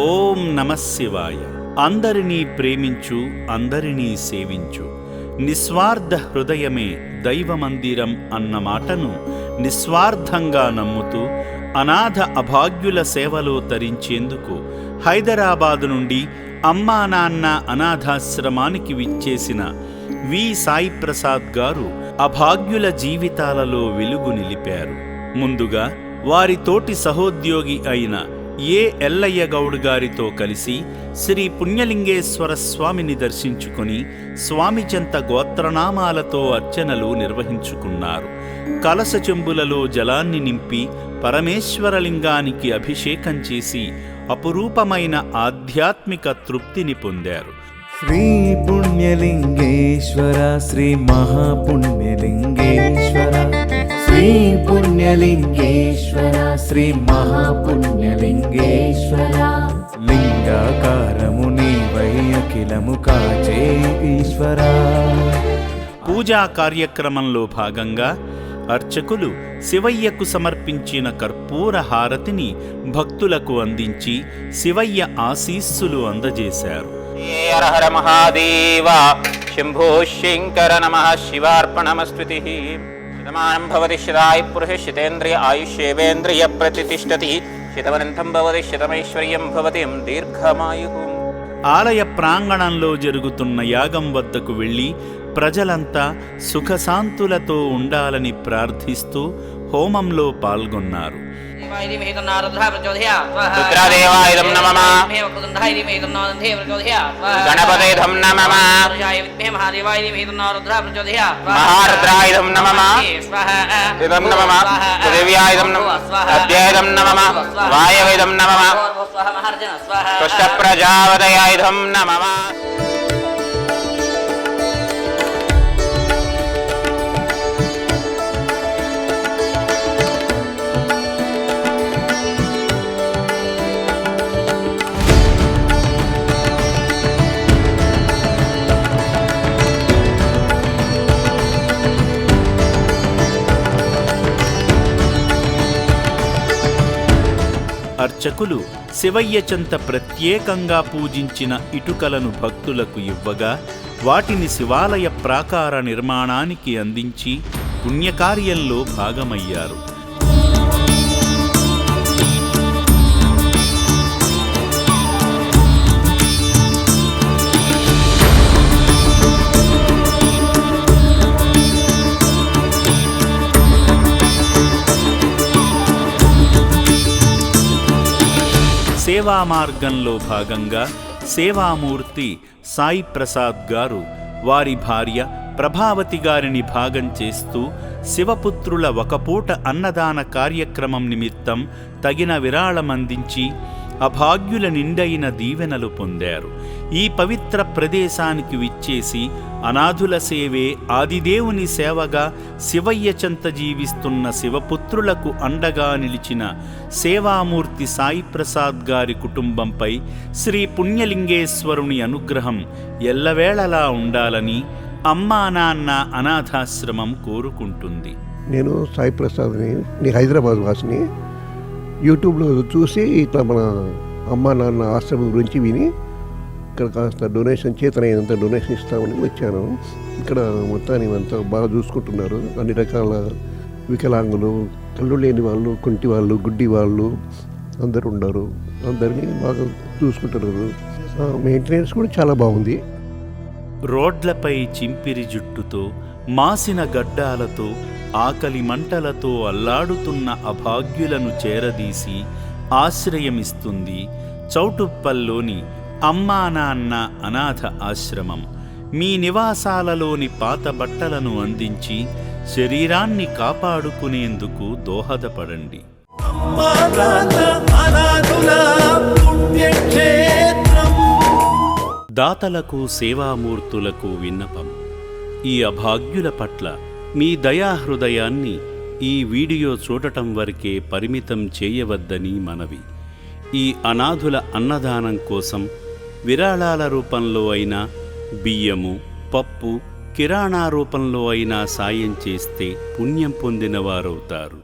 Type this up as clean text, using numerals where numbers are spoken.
ఓం నమః శివాయ. అందరినీ ప్రేమించు, అందరినీ సేవించు. నిస్వార్థ హృదయమే దైవమందిరం అన్న మాటను నిస్వార్థంగా నమ్ముతూ అనాథ అభాగ్యుల సేవలో తరించేందుకు హైదరాబాదు నుండి అమ్మా నాన్న అనాథాశ్రమానికి విచ్చేసిన వి సాయి ప్రసాద్ గారు అభాగ్యుల జీవితాలలో వెలుగు నిలిపారు. ముందుగా వారి తోటి సహోద్యోగి అయిన ఎల్లయ్య గౌడ్ గారితో కలిసి శ్రీ పుణ్యలింగేశ్వర స్వామిని దర్శించుకుని స్వామి చెంత గోత్రనామాలతో అర్చనలు నిర్వహించుకున్నారు. కలశ చెంబులలో జలాన్ని నింపి పరమేశ్వరలింగానికి అభిషేకం చేసి అపురూపమైన ఆధ్యాత్మిక తృప్తిని పొందారు. శ్రీ పుణ్యలింగేశ్వర, శ్రీ మహాపుణ్యలింగేశ్వర, శ్రీ పుణ్యలింగేశ్వర, శ్రీ మహాపుణ్యలింగేశ్వర. లింగాకారము నీవై అఖిలము కాచే ఈశ్వర. పూజా కార్యక్రమంలో భాగంగా అర్చకులు శివయ్యకు సమర్పించిన కర్పూర హారతిని భక్తులకు అందించి శివయ్య ఆశీస్సులు అందజేశారు. హర హర మహాదేవ శంభో శంకర నమః. శివార్పణమస్తుతి. శతమానం భవతి శతాయు పురుష శతేంద్రియ ఆయుష్యేవేంద్రియ ప్రతిష్టతి. శతవనంతం భవతి శతమైశ్వర్యం భవతి దీర్ఘమాయు. ఆలయ ప్రాంగణంలో జరుగుతున్న యాగం వద్దకు వెళ్లి ప్రజలంతా సుఖశాంతులతో ఉండాలని ప్రార్థిస్తూ హోమంలో పాల్గొన్నారు. రుద్రదేవాయుధం నమః. గణపతియుధం నమః. మహారుద్రాయుధం నమః. ఇదం నమః. పృథివ్యాయుధం నమః. అద్యాయుధం నమః. వాయవేదం నమః. పుష్ట ప్రజాపతయాయుధం నమః. అర్చకులు శివయ్య చెంత ప్రత్యేకంగా పూజించిన ఇటుకలను భక్తులకు ఇవ్వగా వాటిని శివాలయ ప్రాకార నిర్మాణానికి అందించి పుణ్యకార్యంలో భాగమయ్యారు. సేవా మార్గంలో భాగంగా సేవామూర్తి సాయి ప్రసాద్ గారు వారి భార్య ప్రభావతి గారిని భాగం చేస్తూ శివపుత్రుల ఒకపూట అన్నదాన కార్యక్రమం నిమిత్తం తగిన విరాళమందించి అభాగ్యుల నిండైన దీవెనలు పొందారు. ఈ పవిత్ర ప్రదేశానికి విచ్చేసి అనాథుల సేవే ఆదిదేవుని సేవగా శివయ్య చెంత జీవిస్తున్న శివపుత్రులకు అండగా నిలిచిన సేవామూర్తి సాయి ప్రసాద్ గారి కుటుంబంపై శ్రీ పుణ్యలింగేశ్వరుని అనుగ్రహం ఎల్లవేళలా ఉండాలని అమ్మా నాన్న అనాథాశ్రమం కోరుకుంటుంది. నేను సాయి ప్రసాద్ని, నేను హైదరాబాద్ వాసిని. యూట్యూబ్లో చూసి ఇట్లా మన అమ్మా నాన్న ఆశ్రమం గురించి విని ఇక్కడ కాస్త డొనేషన్ చేతనైనంత డొనేషన్ ఇస్తామని వచ్చాను. ఇక్కడ మొత్తాన్ని అంతా బాగా చూసుకుంటున్నారు. అన్ని రకాల వికలాంగులు, కళ్ళు లేని వాళ్ళు, కుంటి వాళ్ళు, గుడ్డి వాళ్ళు అందరూ ఉన్నారు. అందరినీ బాగా చూసుకుంటున్నారు. మెయింటెనెన్స్ కూడా చాలా బాగుంది. రోడ్లపై చింపిరి జుట్టుతో, మాసిన గడ్డాలతో, ఆకలి మంటలతో అల్లాడుతున్న అభాగ్యులను చేరదీసి ఆశ్రయమిస్తుంది చౌటుప్పల్లోని అమ్మా నాన్న అనాథ ఆశ్రమం. మీ నివాసాలలోని పాత బట్టలను అందించి శరీరాన్ని కాపాడుకునేందుకు దోహదపడండి. దాతలకు, సేవామూర్తులకు విన్నపం. ఈ అభాగ్యుల పట్ల మీ దయాహృదయాన్ని ఈ వీడియో చూడటం వరకే పరిమితం చేయవద్దని మనవి. ఈ అనాథుల అన్నదానం కోసం విరాళాల రూపంలో అయినా, బియ్యము, పప్పు, కిరాణా రూపంలో అయినా సాయం చేస్తే పుణ్యం పొందినవారవుతారు.